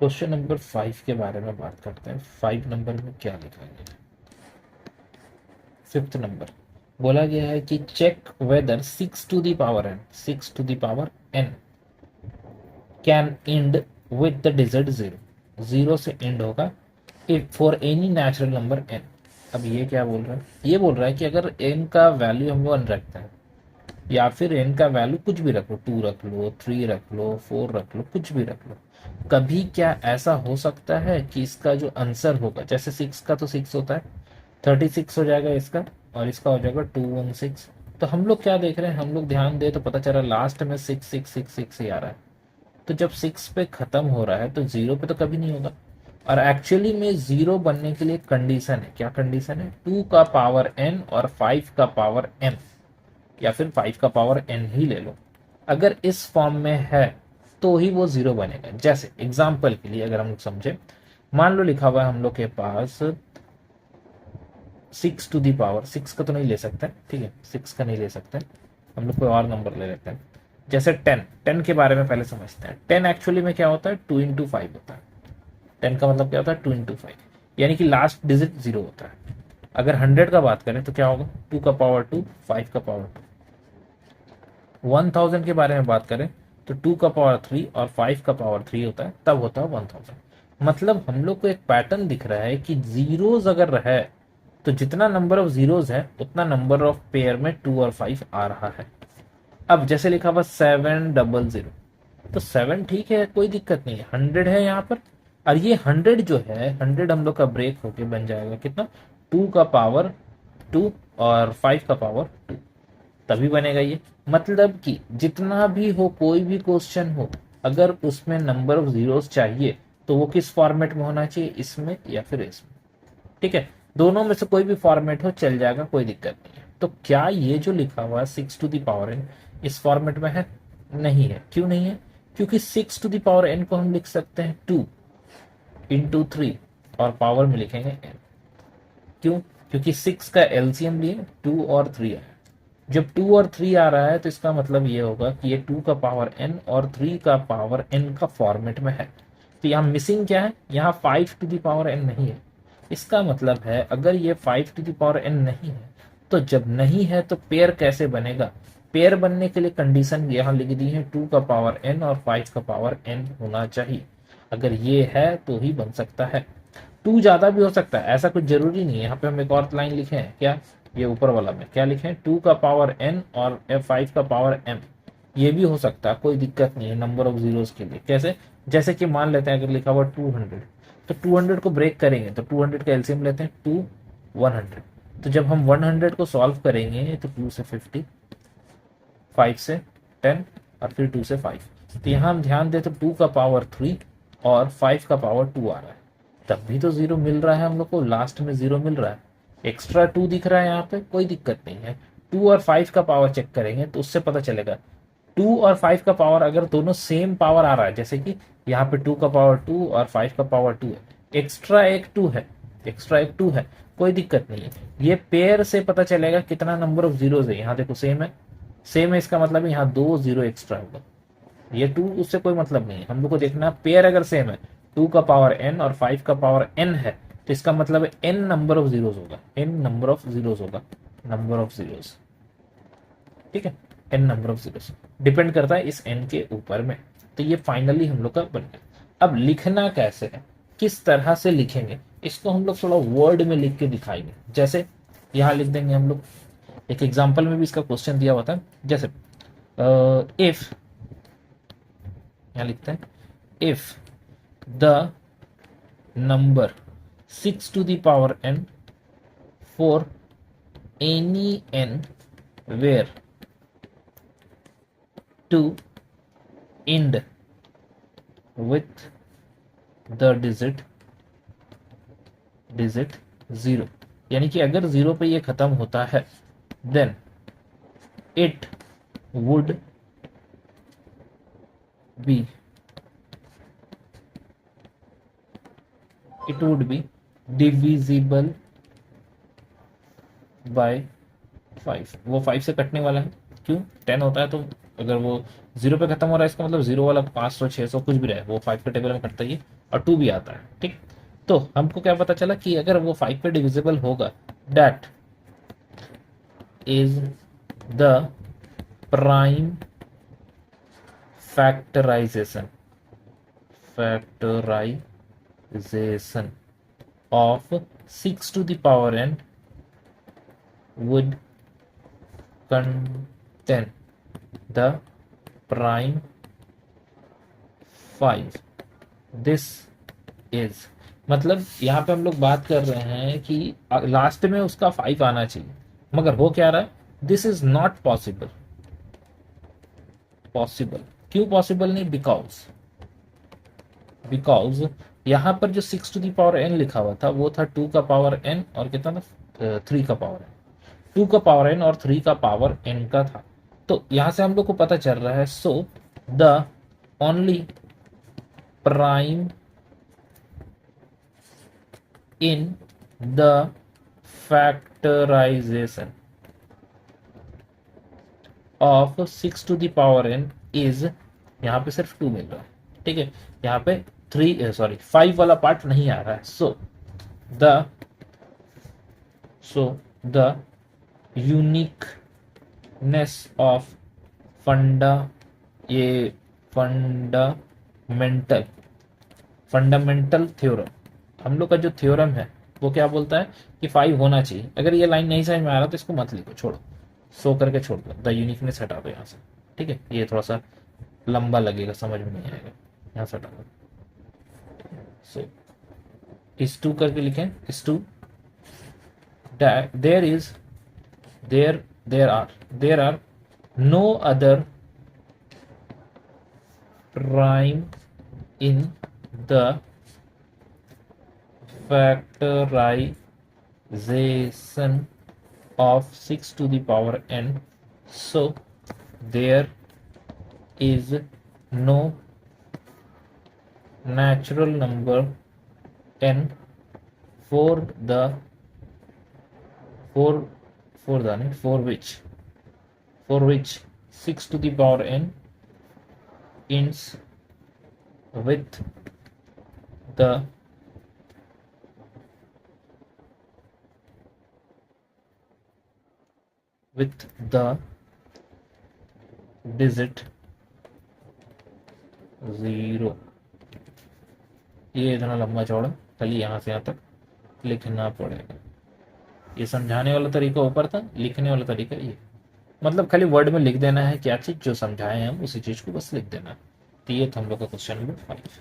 Question number 5 के बारे में बात करते हैं। 5 नंबर में क्या लिखेंगे? 5th नंबर बोला गया है कि check whether 6 to the power n, 6 to the power n can end with the digit 0, 0 से एंड होगा if for any natural number n। अब ये क्या बोल रहा है? ये बोल रहा है कि अगर n का वैल्यू हम 1 रखते हैं या फिर n का वैल्यू कुछ भी रख लो, 2 रख लो, 3 रख लो, 4 रख लो, कुछ भी रख लो, कभी क्या ऐसा हो सकता है कि इसका जो आंसर होगा, जैसे 6 का तो 6 होता है, 36 हो जाएगा इसका, और इसका हो जाएगा 216। तो हम लोग क्या देख रहे हैं, हम लोग ध्यान दे तो पता चला लास्ट में 6666 ही आ रहा है। तो जब 6 पे खत्म हो रहा है तो 0 पे तो कभी नहीं होगा। और एक्चुअली में 0 बनने के लिए कंडीशन है, क्या कंडीशन है? 2 का पावर n और 5 का पावर m, या फिर 5 का पावर n ही ले लो। अगर इस फॉर्म में है तो ही वो 0 बनेगा। जैसे एग्जाम्पल के लिए अगर हम लोग समझे, मान लो लिखा हुआ है हम लोग के पास 6 टू दी पावर, 6 का तो नहीं ले सकते, ठीक है, 6 का नहीं ले सकते, हम लोग कोई और नंबर ले लेते हैं। जैसे 10, 10 के बारे में पहले समझते हैं। 10 एक्चुअली में क्या होता है? 2 इंटू 5 होता है। 10 का मतलब क्या होता है? 2 इंटू 5, यानी कि लास्ट डिजिट 0 होता है। अगर 100 का बात करें तो क्या होगा? 2 का पावर 2, 5 का पावर 2। 1000 के बारे में बात करें तो 2 का पावर 3 और 5 का पावर 3 होता है, तब होता है 1000। मतलब हम लोग को एक पैटर्न दिख रहा है कि जीरोज अगर है तो जितना नंबर ऑफ जीरोज है उतना नंबर ऑफ पेयर में 2 और 5 आ रहा है। अब जैसे लिखा हुआ 700, तो 7 ठीक है, कोई दिक्कत नहीं है। 100 है यहाँ पर, और ये 100 जो है, 100 हम लोग का ब्रेक होके बन जाएगा कितना? 2 का पावर 2 और 5 का पावर 2, तभी बनेगा ये। मतलब कि जितना भी हो, कोई भी क्वेश्चन हो, अगर उसमें नंबर ऑफ जीरोस चाहिए तो वो किस फॉर्मेट में होना चाहिए? इसमें या फिर इसमें, ठीक है। दोनों में से कोई भी फॉर्मेट हो चल जाएगा, कोई दिक्कत नहीं है। तो क्या ये जो लिखा हुआ है 6 टू द पावर n इस फॉर्मेट में है? नहीं है। क्यों नहीं है? क्योंकि 6 टू द पावर n को हम लिख सकते हैं 2 इंटू 3 और पावर में लिखेंगे n। क्यों? क्योंकि 6 का एलसीएम लिए 2 और 3 है। जब 2 और 3 आ रहा है तो इसका मतलब ये होगा कि ये 2 का पावर n और 3 का पावर n का फॉर्मेट में है। तो यहाँ मिसिंग क्या है? यहाँ 5 टू द पावर n नहीं है। इसका मतलब है अगर ये 5 टू द पावर n नहीं है तो जब नहीं है तो पेयर कैसे बनेगा? पेयर बनने के लिए कंडीशन यहाँ लिख दी है, 2 का पावर n और 5 का पावर n होना चाहिए। अगर ये है तो ही बन सकता है। 2 ज्यादा भी हो सकता है, ऐसा कुछ जरूरी नहीं है। यहाँ पे हम एक और लाइन लिखे हैं, क्या? ये ऊपर वाला में क्या लिखे हैं? 2 का पावर n और 5 का पावर m, ये भी हो सकता है, कोई दिक्कत नहीं है नंबर ऑफ जीरोस के लिए। कैसे? जैसे कि मान लेते हैं अगर लिखा हुआ 200, तो 200 को ब्रेक करेंगे तो 200 का एलसीएम लेते हैं 2, 100। तो जब हम 100 को सॉल्व करेंगे तो 2 से 50, 5 से 10 और फिर 2 से 5। तो यहाँ हम ध्यान दें तो 2 का पावर 3 और 5 का पावर 2 आ रहा है, तब भी तो 0 मिल रहा है हम लोग को, लास्ट में 0 मिल रहा है। एक्स्ट्रा 2 दिख रहा है यहाँ पे, कोई दिक्कत नहीं है। 2 और 5 का पावर चेक करेंगे तो उससे पता चलेगा 2 और 5 का पावर अगर दोनों सेम पावर आ रहा है, जैसे कि यहाँ पे 2 का पावर 2 और 5 का पावर 2 है, एक्स्ट्रा एक 2 है, एक्स्ट्रा एक 2 है, कोई दिक्कत नहीं है। ये पेयर से पता चलेगा कितना नंबर ऑफ जीरोज है। यहाँ देखो सेम है, सेम है, इसका मतलब है यहाँ 2 0 एक्स्ट्रा होगा। ये 2 उससे कोई मतलब नहीं है, हम लोग को देखना पेयर अगर सेम है, 2 का पावर n और 5 का पावर n है, तो इसका मतलब है n नंबर ऑफ जीरोज होगा, n नंबर ऑफ जीरोज होगा, नंबर ऑफ जीरोज, ठीक है, n number of zeros depend करता है इस n के ऊपर में। तो ये फाइनली हम लोग का बन गया। अब लिखना कैसे है, किस तरह से लिखेंगे, इसको हम लोग थोड़ा वर्ड में लिख के दिखाएंगे। जैसे यहां लिख देंगे हम लोग, एक एग्जाम्पल में भी इसका क्वेश्चन दिया हुआ था। जैसे इफ, यहां लिखते हैं if the number 6 to the power n for any n where to end with the digit 0, यानी कि अगर 0 पे ये खत्म होता है then it would be divisible by 5। वो 5 से कटने वाला है, क्यों? 10 होता है तो अगर वो 0 पे खत्म हो रहा है इसका मतलब 0 वाला 500 600 कुछ भी रहे वो 5 के टेबल में कटता ही है, और 2 भी आता है। ठीक, तो हमको क्या पता चला कि अगर वो 5 पे डिविजिबल होगा, that is the prime factorization factorization of 6 to the power n would contain the prime 5. This is, मतलब यहाँ पे हम लोग बात कर रहे हैं कि लास्ट में उसका 5 आना चाहिए, मगर हो क्या रहा है, this is not possible. Possible क्यों पॉसिबल नहीं, बिकॉज यहां पर जो 6 टू द पावर n लिखा हुआ था वो था 2 का पावर n और कितना था 3 का पावर n, 2 का पावर n और 3 का पावर n का था। तो यहां से हम लोग को पता चल रहा है, so the only prime in the factorization of 6 to the power n is, यहाँ पे सिर्फ 2 मिल रहा है, ठीक है, यहाँ पे 5 वाला पार्ट नहीं आ रहा है। The uniqueness of fundamental theorem, हम लोग का जो थ्योरम है वो क्या बोलता है कि 5 होना चाहिए। अगर ये लाइन नहीं समझ में आ रहा तो इसको मत लिखो, छोड़ो, सो करके छोड़ दो, द यूनिकनेस हटा दो यहाँ से, ठीक है, ये थोड़ा सा लंबा लगेगा, समझ में नहीं आएगा, यहाँ से हटा दो। सो इस 2 करके लिखें, इस 2 there are no other prime in the factorization of 6 to the power n, so there is no natural number n for which 6 to the power n ends with the digit 0। ये इतना लंबा चौड़ा खाली यहाँ से यहाँ तक लिखना पड़ेगा। ये समझाने वाला तरीका ऊपर था, लिखने वाला तरीका ये, मतलब खाली वर्ड में लिख देना है क्या चीज जो समझाए हम उसी चीज को बस लिख देना। तो ये था हम लोग का क्वेश्चन नंबर 5।